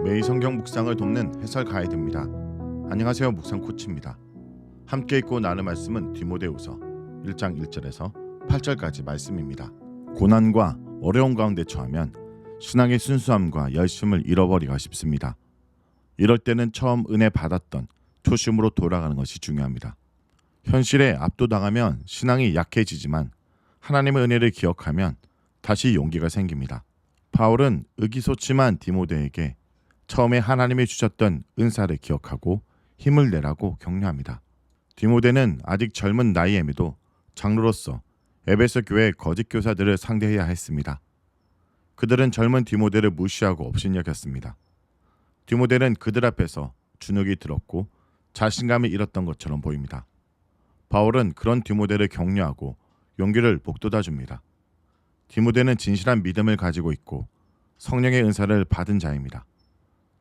매일 성경 묵상을 돕는 해설 가이드입니다. 안녕하세요, 묵상 코치입니다. 함께 읽고 나눌 말씀은 디모데후서 1장 1절에서 8절까지 말씀입니다. 고난과 어려움 가운데 처하면 신앙의 순수함과 열심을 잃어버리기가 쉽습니다. 이럴 때는 처음 은혜 받았던 초심으로 돌아가는 것이 중요합니다. 현실에 압도당하면 신앙이 약해지지만 하나님의 은혜를 기억하면 다시 용기가 생깁니다. 바울은 의기소침한 디모데에게 처음에 하나님이 주셨던 은사를 기억하고 힘을 내라고 격려합니다. 디모데는 아직 젊은 나이임에도 장로로서 에베소 교회 거짓 교사들을 상대해야 했습니다. 그들은 젊은 디모데를 무시하고 업신여겼습니다. 디모데는 그들 앞에서 주눅이 들었고 자신감을 잃었던 것처럼 보입니다. 바울은 그런 디모데를 격려하고 용기를 북돋아줍니다. 디모데는 진실한 믿음을 가지고 있고 성령의 은사를 받은 자입니다.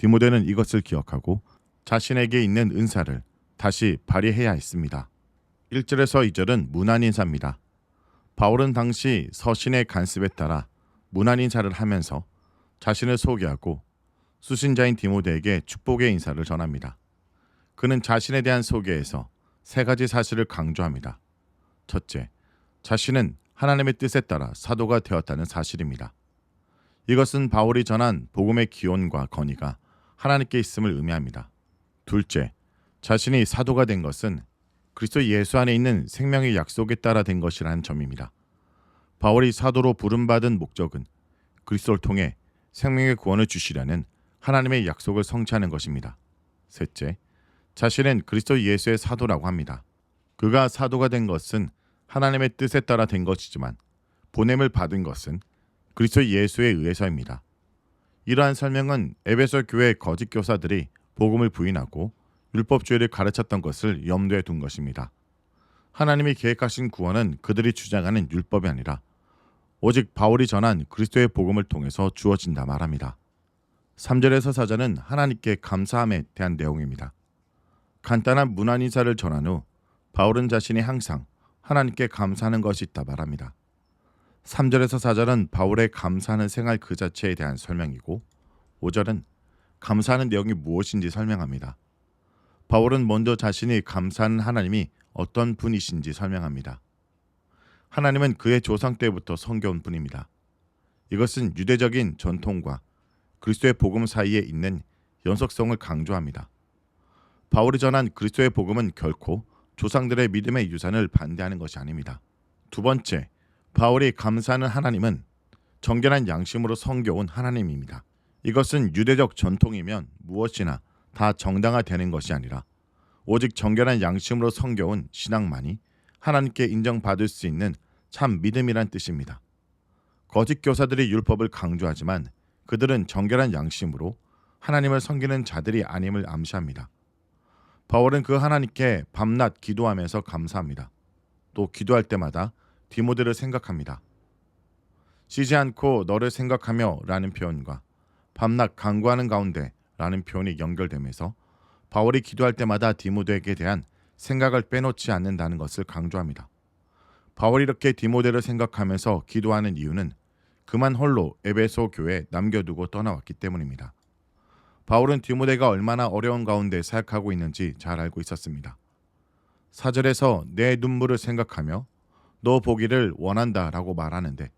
디모데는 이것을 기억하고 자신에게 있는 은사를 다시 발휘해야 했습니다. 1절에서 2절은 문안인사입니다. 바울은 당시 서신의 간습에 따라 문안인사를 하면서 자신을 소개하고 수신자인 디모데에게 축복의 인사를 전합니다. 그는 자신에 대한 소개에서 세 가지 사실을 강조합니다. 첫째, 자신은 하나님의 뜻에 따라 사도가 되었다는 사실입니다. 이것은 바울이 전한 복음의 기원과 건의가 하나님께 있음을 의미합니다. 둘째, 자신이 사도가 된 것은 그리스도 예수 안에 있는 생명의 약속에 따라 된 것이라는 점입니다. 바울이 사도로 부름받은 목적은 그리스도를 통해 생명의 구원을 주시려는 하나님의 약속을 성취하는 것입니다. 셋째, 자신은 그리스도 예수의 사도라고 합니다. 그가 사도가 된 것은 하나님의 뜻에 따라 된 것이지만 보냄을 받은 것은 그리스도 예수에 의해서입니다. 이러한 설명은 에베소 교회 거짓 교사들이 복음을 부인하고 율법주의를 가르쳤던 것을 염두에 둔 것입니다. 하나님이 계획하신 구원은 그들이 주장하는 율법이 아니라 오직 바울이 전한 그리스도의 복음을 통해서 주어진다 말합니다. 3절에서 4절은 하나님께 감사함에 대한 내용입니다. 간단한 문안 인사를 전한 후 바울은 자신이 항상 하나님께 감사하는 것이 있다 말합니다. 3절에서 4절은 바울의 감사하는 생활 그 자체에 대한 설명이고 5절은 감사하는 내용이 무엇인지 설명합니다. 바울은 먼저 자신이 감사하는 하나님이 어떤 분이신지 설명합니다. 하나님은 그의 조상 때부터 섬겨온 분입니다. 이것은 유대적인 전통과 그리스도의 복음 사이에 있는 연속성을 강조합니다. 바울이 전한 그리스도의 복음은 결코 조상들의 믿음의 유산을 반대하는 것이 아닙니다. 두 번째, 바울이 감사하는 하나님은 정결한 양심으로 섬겨온 하나님입니다. 이것은 유대적 전통이면 무엇이나 다 정당화되는 것이 아니라 오직 정결한 양심으로 섬겨온 신앙만이 하나님께 인정받을 수 있는 참 믿음이란 뜻입니다. 거짓 교사들이 율법을 강조하지만 그들은 정결한 양심으로 하나님을 섬기는 자들이 아님을 암시합니다. 바울은 그 하나님께 밤낮 기도하면서 감사합니다. 또 기도할 때마다 디모데를 생각합니다. 쉬지 않고 너를 생각하며 라는 표현과 밤낮 간구하는 가운데 라는 표현이 연결되면서 바울이 기도할 때마다 디모데에게 대한 생각을 빼놓지 않는다는 것을 강조합니다. 바울이 이렇게 디모데를 생각하면서 기도하는 이유는 그만 홀로 에베소 교회에 남겨두고 떠나왔기 때문입니다. 바울은 디모데가 얼마나 어려운 가운데 사역하고 있는지 잘 알고 있었습니다. 4절에서 내 눈물을 생각하며 너 보기를 원한다 라고 말하는데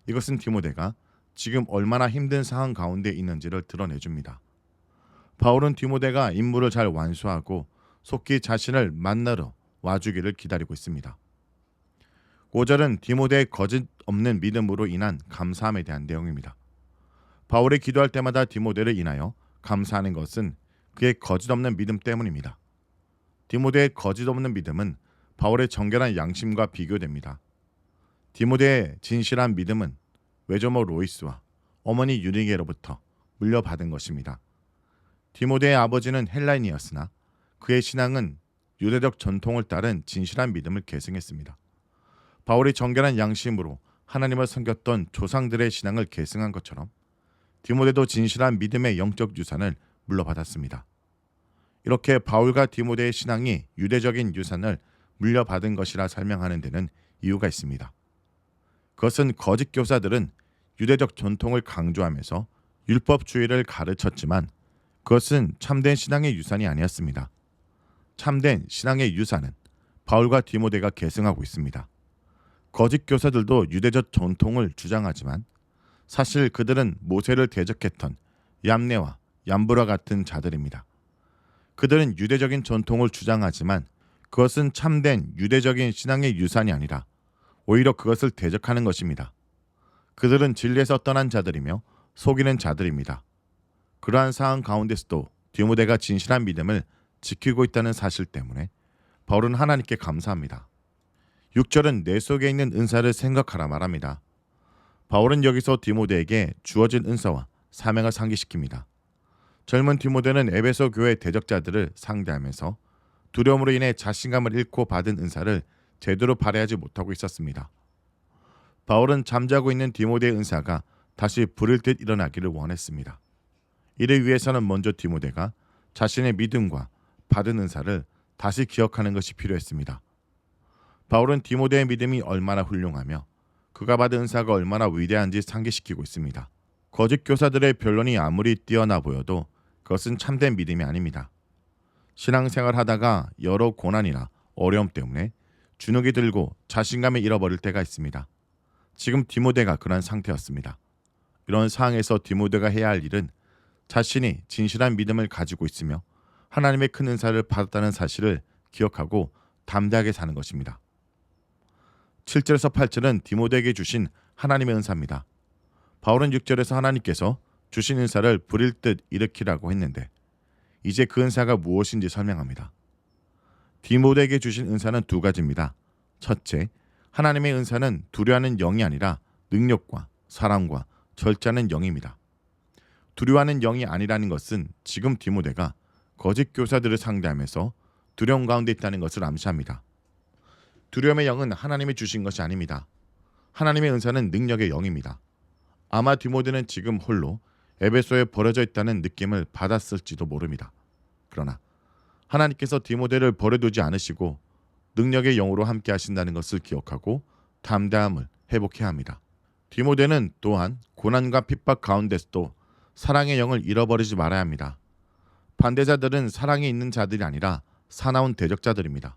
이것은 디모데가 지금 얼마나 힘든 상황 가운데 있는지를 드러내줍니다. 바울은 디모데가 임무를 잘 완수하고 속히 자신을 만나러 와주기를 기다리고 있습니다. 5절은 디모데의 거짓 없는 믿음으로 인한 감사함에 대한 내용입니다. 바울이 기도할 때마다 디모데를 인하여 감사하는 것은 그의 거짓 없는 믿음 때문입니다. 디모데의 거짓 없는 믿음은 바울의 정결한 양심과 비교됩니다. 디모데의 진실한 믿음은 외조모 로이스와 어머니 유니게로부터 물려받은 것입니다. 디모데의 아버지는 헬라인이었으나 그의 신앙은 유대적 전통을 따른 진실한 믿음을 계승했습니다. 바울이 정결한 양심으로 하나님을 섬겼던 조상들의 신앙을 계승한 것처럼 디모데도 진실한 믿음의 영적 유산을 물려받았습니다. 이렇게 바울과 디모데의 신앙이 유대적인 유산을 물려받은 것이라 설명하는 데는 이유가 있습니다. 그것은 거짓 교사들은 유대적 전통을 강조하면서 율법주의를 가르쳤지만 그것은 참된 신앙의 유산이 아니었습니다. 참된 신앙의 유산은 바울과 디모데가 계승하고 있습니다. 거짓 교사들도 유대적 전통을 주장하지만 사실 그들은 모세를 대적했던 얌네와 얌브라 같은 자들입니다. 그들은 유대적인 전통을 주장하지만 그것은 참된 유대적인 신앙의 유산이 아니라 오히려 그것을 대적하는 것입니다. 그들은 진리에서 떠난 자들이며 속이는 자들입니다. 그러한 상황 가운데서도 디모데가 진실한 믿음을 지키고 있다는 사실 때문에 바울은 하나님께 감사합니다. 6절은 내 속에 있는 은사를 생각하라 말합니다. 바울은 여기서 디모데에게 주어진 은사와 사명을 상기시킵니다. 젊은 디모데는 에베소 교회 대적자들을 상대하면서 두려움으로 인해 자신감을 잃고 받은 은사를 제대로 발휘하지 못하고 있었습니다. 바울은 잠자고 있는 디모데의 은사가 다시 불일 듯 일어나기를 원했습니다. 이를 위해서는 먼저 디모데가 자신의 믿음과 받은 은사를 다시 기억하는 것이 필요했습니다. 바울은 디모데의 믿음이 얼마나 훌륭하며 그가 받은 은사가 얼마나 위대한지 상기시키고 있습니다. 거짓 교사들의 변론이 아무리 뛰어나 보여도 그것은 참된 믿음이 아닙니다. 신앙생활 하다가 여러 고난이나 어려움 때문에 주눅이 들고 자신감을 잃어버릴 때가 있습니다. 지금 디모데가 그런 상태였습니다. 이런 상황에서 디모데가 해야 할 일은 자신이 진실한 믿음을 가지고 있으며 하나님의 큰 은사를 받았다는 사실을 기억하고 담대하게 사는 것입니다. 7절에서 8절은 디모데에게 주신 하나님의 은사입니다. 바울은 6절에서 하나님께서 주신 은사를 불일 듯 일으키라고 했는데 이제 그 은사가 무엇인지 설명합니다. 디모데에게 주신 은사는 두 가지입니다. 첫째, 하나님의 은사는 두려워하는 영이 아니라 능력과 사랑과 절제하는 영입니다. 두려워하는 영이 아니라는 것은 지금 디모데가 거짓 교사들을 상대하면서 두려움 가운데 있다는 것을 암시합니다. 두려움의 영은 하나님이 주신 것이 아닙니다. 하나님의 은사는 능력의 영입니다. 아마 디모데는 지금 홀로 에베소에 버려져 있다는 느낌을 받았을지도 모릅니다. 그러나 하나님께서 디모데를 버려두지 않으시고 능력의 영으로 함께 하신다는 것을 기억하고 담대함을 회복해야 합니다. 디모데는 또한 고난과 핍박 가운데서도 사랑의 영을 잃어버리지 말아야 합니다. 반대자들은 사랑이 있는 자들이 아니라 사나운 대적자들입니다.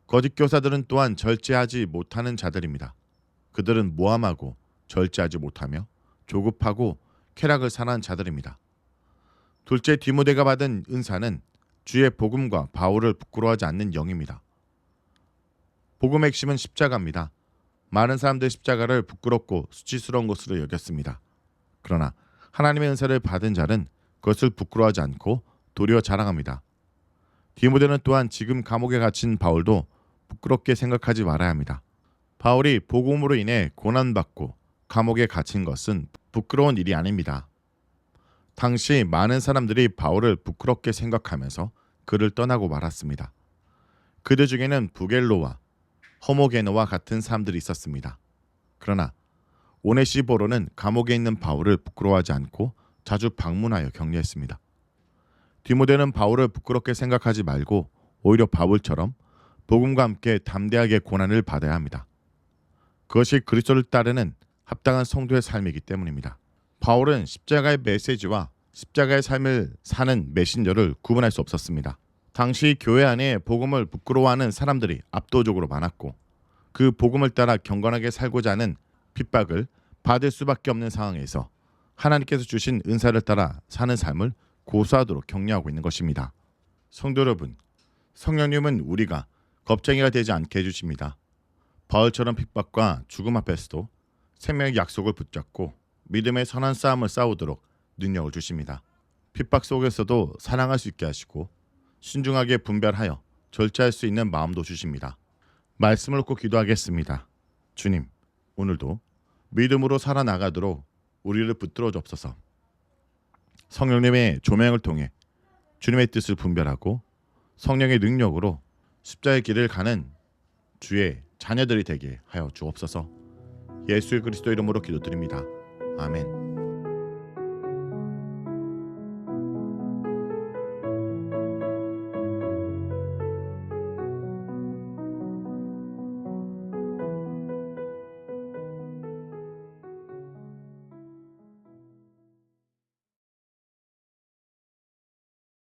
거짓 교사들은 또한 절제하지 못하는 자들입니다. 그들은 모함하고 절제하지 못하며 조급하고 쾌락을 사는 자들입니다. 둘째, 디모데가 받은 은사는 주의 복음과 바울을 부끄러워하지 않는 영입니다. 복음의 핵심은 십자가입니다. 많은 사람들이 십자가를 부끄럽고 수치스러운 것으로 여겼습니다. 그러나 하나님의 은사를 받은 자는 그것을 부끄러워하지 않고 도리어 자랑합니다. 디모데는 또한 지금 감옥에 갇힌 바울도 부끄럽게 생각하지 말아야 합니다. 바울이 복음으로 인해 고난받고 감옥에 갇힌 것은 부끄러운 일이 아닙니다. 당시 많은 사람들이 바울을 부끄럽게 생각하면서 그를 떠나고 말았습니다. 그들 중에는 부겔로와 허모게노와 같은 사람들이 있었습니다. 그러나 오네시보로는 감옥에 있는 바울을 부끄러워하지 않고 자주 방문하여 격려했습니다. 디모데는 바울을 부끄럽게 생각하지 말고 오히려 바울처럼 복음과 함께 담대하게 고난을 받아야 합니다. 그것이 그리스도를 따르는 합당한 성도의 삶이기 때문입니다. 바울은 십자가의 메시지와 십자가의 삶을 사는 메신저를 구분할 수 없었습니다. 당시 교회 안에 복음을 부끄러워하는 사람들이 압도적으로 많았고 그 복음을 따라 경건하게 살고자 하는 핍박을 받을 수밖에 없는 상황에서 하나님께서 주신 은사를 따라 사는 삶을 고수하도록 격려하고 있는 것입니다. 성도 여러분, 성령님은 우리가 겁쟁이가 되지 않게 해주십니다. 바울처럼 핍박과 죽음 앞에서도 생명의 약속을 붙잡고 믿음의 선한 싸움을 싸우도록 능력을 주십니다. 핍박 속에서도 사랑할 수 있게 하시고 신중하게 분별하여 절제할 수 있는 마음도 주십니다. 말씀을 놓고 기도하겠습니다. 주님, 오늘도 믿음으로 살아나가도록 우리를 붙들어 주옵소서. 성령님의 조명을 통해 주님의 뜻을 분별하고 성령의 능력으로 십자의 길을 가는 주의 자녀들이 되게 하여 주옵소서. 예수 그리스도 이름으로 기도드립니다. 아멘.